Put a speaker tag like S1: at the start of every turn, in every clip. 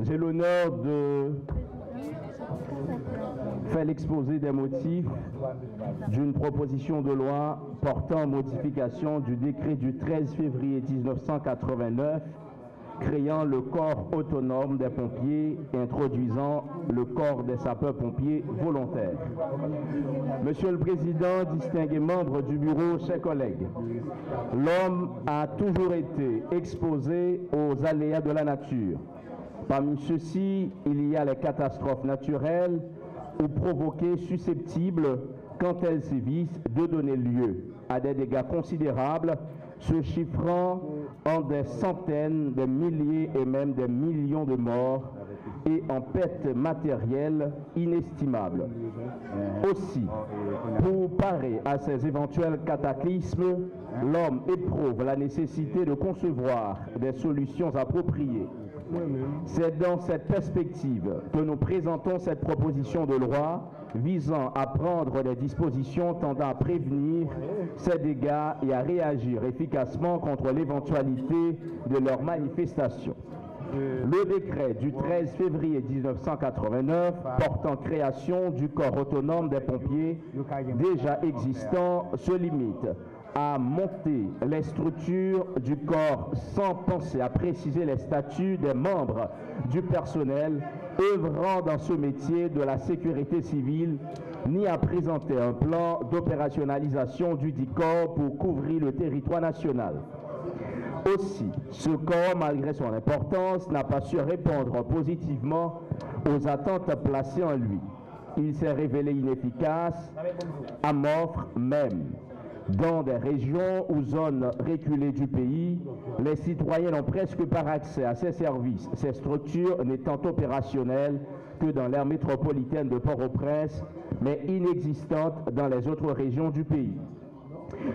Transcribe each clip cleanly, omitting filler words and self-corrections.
S1: J'ai l'honneur de faire l'exposé des motifs d'une proposition de loi portant modification du décret du 13 février 1989 créant le corps autonome des pompiers et introduisant le corps des sapeurs-pompiers volontaires. Monsieur le Président, distingués membres du bureau, chers collègues, l'homme a toujours été exposé aux aléas de la nature. Parmi ceux-ci, il y a les catastrophes naturelles ou provoquées susceptibles, quand elles sévissent, de donner lieu à des dégâts considérables, se chiffrant en des centaines, des milliers et même des millions de morts et en pertes matérielles inestimables. Aussi, pour parer à ces éventuels cataclysmes, l'homme éprouve la nécessité de concevoir des solutions appropriées. C'est dans cette perspective que nous présentons cette proposition de loi visant à prendre des dispositions tendant à prévenir ces dégâts et à réagir efficacement contre l'éventualité de leur manifestation. Le décret du 13 février 1989 portant création du corps autonome des pompiers déjà existant se limite à monter les structures du corps sans penser à préciser les statuts des membres du personnel œuvrant dans ce métier de la sécurité civile, ni à présenter un plan d'opérationnalisation du dit corps pour couvrir le territoire national. Aussi, ce corps, malgré son importance, n'a pas su répondre positivement aux attentes placées en lui. Il s'est révélé inefficace, amorphe même. Dans des régions ou zones reculées du pays, les citoyens n'ont presque pas accès à ces services, ces structures n'étant opérationnelles que dans l'aire métropolitaine de Port-au-Prince, mais inexistantes dans les autres régions du pays.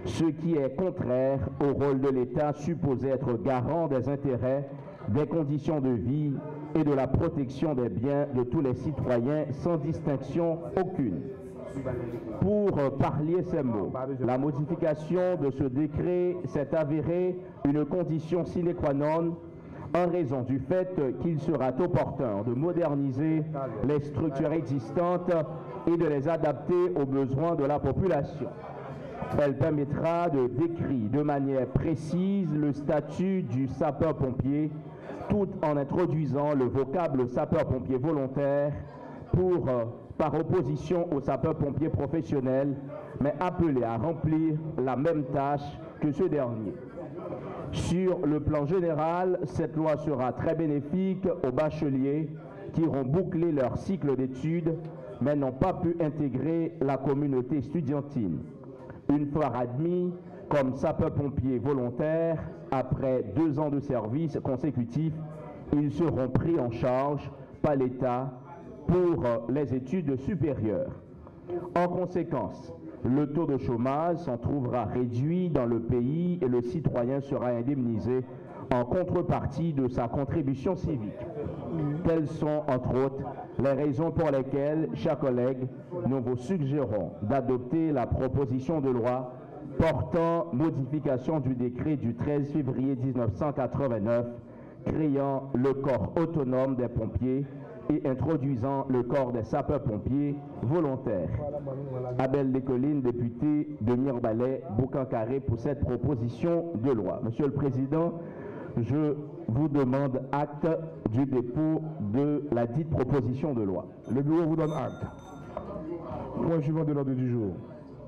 S1: Ce qui est contraire au rôle de l'État supposé être garant des intérêts, des conditions de vie et de la protection des biens de tous les citoyens sans distinction aucune. Pour parlier ces mots, la modification de ce décret s'est avérée une condition sine qua non en raison du fait qu'il sera opportun de moderniser les structures existantes et de les adapter aux besoins de la population. Elle permettra de décrire de manière précise le statut du sapeur-pompier tout en introduisant le vocable sapeur-pompier volontaire par opposition aux sapeurs-pompiers professionnels, mais appelés à remplir la même tâche que ce dernier. Sur le plan général, cette loi sera très bénéfique aux bacheliers qui auront bouclé leur cycle d'études, mais n'ont pas pu intégrer la communauté estudiantine. Une fois admis comme sapeurs-pompiers volontaires, après 2 ans de service consécutifs, ils seront pris en charge par l'État pour les études supérieures. En conséquence, le taux de chômage s'en trouvera réduit dans le pays et le citoyen sera indemnisé en contrepartie de sa contribution civique. Telles sont, entre autres, les raisons pour lesquelles, chers collègues, nous vous suggérons d'adopter la proposition de loi portant modification du décret du 13 février 1989 créant le corps autonome des pompiers et introduisant le corps des sapeurs-pompiers volontaires. Abel Descollines, député de Mirbalais, Boucan-Carré, pour cette proposition de loi. Monsieur le Président, je vous demande acte du dépôt de la dite proposition de loi.
S2: Le bureau vous donne acte. Point suivant de l'ordre du jour.